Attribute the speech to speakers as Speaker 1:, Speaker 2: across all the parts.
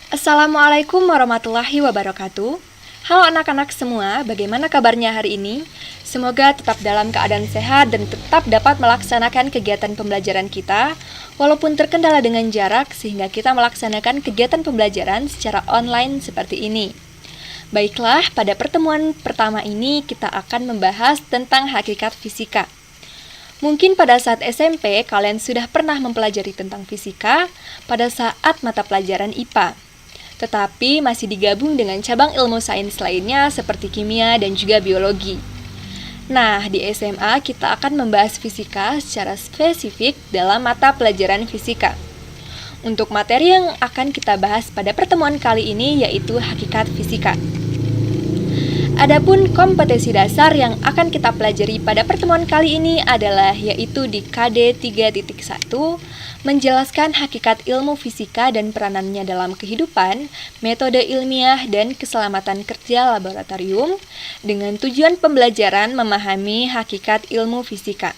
Speaker 1: Assalamualaikum warahmatullahi wabarakatuh. Halo anak-anak semua, bagaimana kabarnya hari ini? Semoga tetap dalam keadaan sehat dan tetap dapat melaksanakan kegiatan pembelajaran kita, walaupun terkendala dengan jarak sehingga kita melaksanakan kegiatan pembelajaran secara online seperti ini. Baiklah, pada pertemuan pertama ini kita akan membahas tentang hakikat fisika. Mungkin pada saat SMP kalian sudah pernah mempelajari tentang fisika pada saat mata pelajaran IPA. Tetapi masih digabung dengan cabang ilmu sains lainnya seperti kimia dan juga biologi. Nah, di SMA kita akan membahas fisika secara spesifik dalam mata pelajaran fisika. Untuk materi yang akan kita bahas pada pertemuan kali ini yaitu hakikat fisika. Adapun kompetensi dasar yang akan kita pelajari pada pertemuan kali ini adalah yaitu di KD 3.1, menjelaskan hakikat ilmu fisika dan peranannya dalam kehidupan, metode ilmiah dan keselamatan kerja laboratorium, dengan tujuan pembelajaran memahami hakikat ilmu fisika.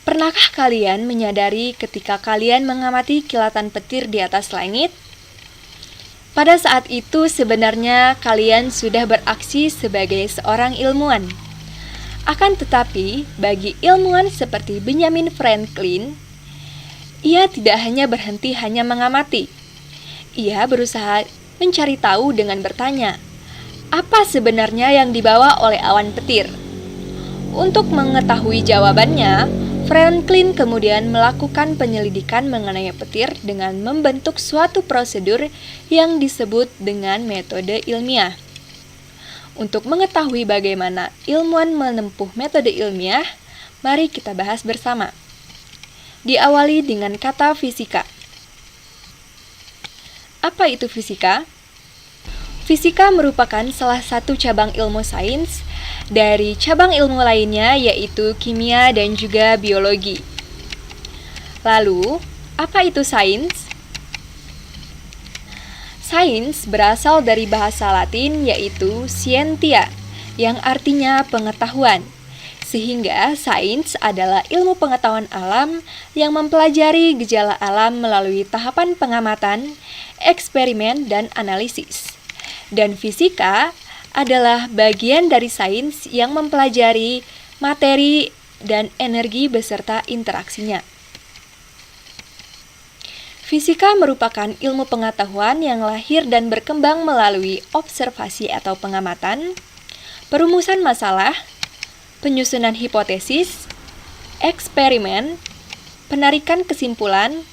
Speaker 1: Pernahkah kalian menyadari ketika kalian mengamati kilatan petir di atas langit? Pada saat itu sebenarnya kalian sudah beraksi sebagai seorang ilmuwan. Akan tetapi, bagi ilmuwan seperti Benjamin Franklin, ia tidak hanya berhenti hanya mengamati. Ia berusaha mencari tahu dengan bertanya, apa sebenarnya yang dibawa oleh awan petir? Untuk mengetahui jawabannya, Franklin kemudian melakukan penyelidikan mengenai petir dengan membentuk suatu prosedur yang disebut dengan metode ilmiah. Untuk mengetahui bagaimana ilmuwan menempuh metode ilmiah, mari kita bahas bersama. Diawali dengan kata fisika. Apa itu fisika? Fisika merupakan salah satu cabang ilmu sains dari cabang ilmu lainnya yaitu kimia dan juga biologi. Lalu, apa itu sains? Sains berasal dari bahasa Latin yaitu scientia, yang artinya pengetahuan. Sehingga sains adalah ilmu pengetahuan alam yang mempelajari gejala alam melalui tahapan pengamatan, eksperimen, dan analisis. Dan fisika adalah bagian dari sains yang mempelajari materi dan energi beserta interaksinya. Fisika merupakan ilmu pengetahuan yang lahir dan berkembang melalui observasi atau pengamatan, perumusan masalah, penyusunan hipotesis, eksperimen, penarikan kesimpulan,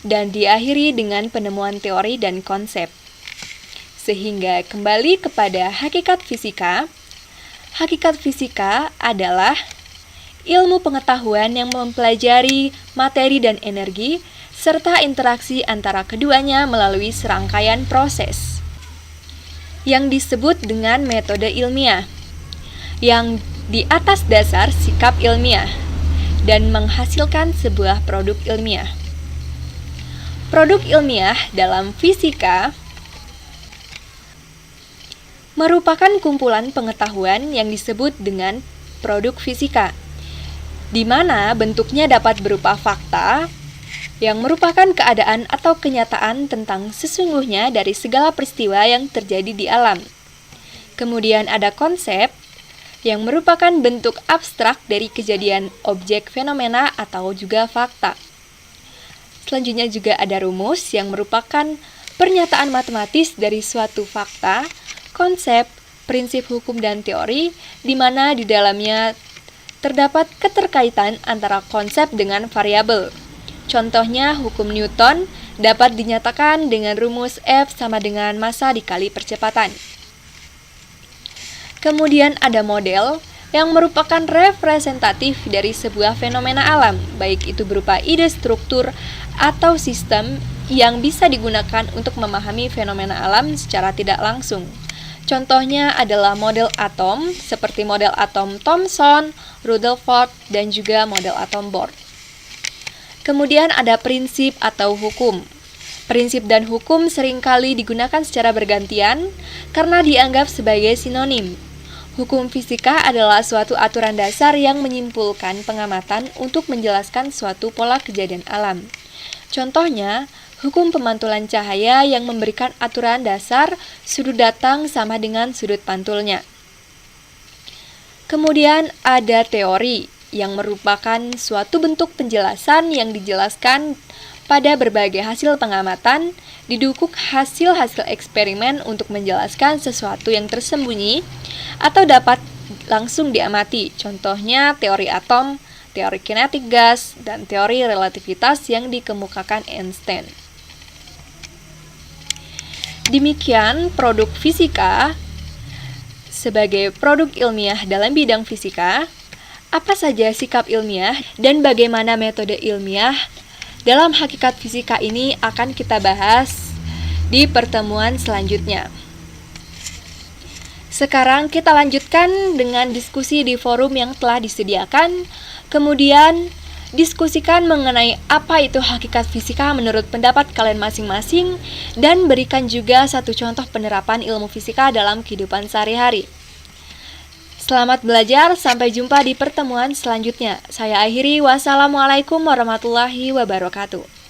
Speaker 1: dan diakhiri dengan penemuan teori dan konsep. Sehingga kembali kepada hakikat fisika adalah ilmu pengetahuan yang mempelajari materi dan energi, serta interaksi antara keduanya melalui serangkaian proses yang disebut dengan metode ilmiah, yang di atas dasar sikap ilmiah, dan menghasilkan sebuah produk ilmiah. Produk ilmiah dalam fisika merupakan kumpulan pengetahuan yang disebut dengan produk fisika, di mana bentuknya dapat berupa fakta yang merupakan keadaan atau kenyataan tentang sesungguhnya dari segala peristiwa yang terjadi di alam. Kemudian ada konsep yang merupakan bentuk abstrak dari kejadian objek fenomena atau juga fakta. Selanjutnya juga ada rumus yang merupakan pernyataan matematis dari suatu fakta, konsep, prinsip hukum dan teori, di mana di dalamnya terdapat keterkaitan antara konsep dengan variabel. Contohnya, hukum Newton dapat dinyatakan dengan rumus F sama dengan massa dikali percepatan. Kemudian ada model yang merupakan representatif dari sebuah fenomena alam, baik itu berupa ide struktur atau sistem yang bisa digunakan untuk memahami fenomena alam secara tidak langsung. Contohnya adalah model atom, seperti model atom Thomson, Rutherford, dan juga model atom Bohr. Kemudian ada prinsip atau hukum. Prinsip dan hukum seringkali digunakan secara bergantian karena dianggap sebagai sinonim. Hukum fisika adalah suatu aturan dasar yang menyimpulkan pengamatan untuk menjelaskan suatu pola kejadian alam. Contohnya, hukum pemantulan cahaya yang memberikan aturan dasar sudut datang sama dengan sudut pantulnya. Kemudian ada teori yang merupakan suatu bentuk penjelasan yang dijelaskan pada berbagai hasil pengamatan, didukung hasil-hasil eksperimen untuk menjelaskan sesuatu yang tersembunyi atau dapat langsung diamati. Contohnya teori atom, teori kinetik gas, dan teori relativitas yang dikemukakan Einstein. Demikian produk fisika. Sebagai produk ilmiah dalam bidang fisika, apa saja sikap ilmiah dan bagaimana metode ilmiah dalam hakikat fisika ini akan kita bahas di pertemuan selanjutnya. Sekarang kita lanjutkan dengan diskusi di forum yang telah disediakan, kemudian diskusikan mengenai apa itu hakikat fisika menurut pendapat kalian masing-masing, dan berikan juga satu contoh penerapan ilmu fisika dalam kehidupan sehari-hari. Selamat belajar, sampai jumpa di pertemuan selanjutnya. Saya akhiri, wassalamualaikum warahmatullahi wabarakatuh.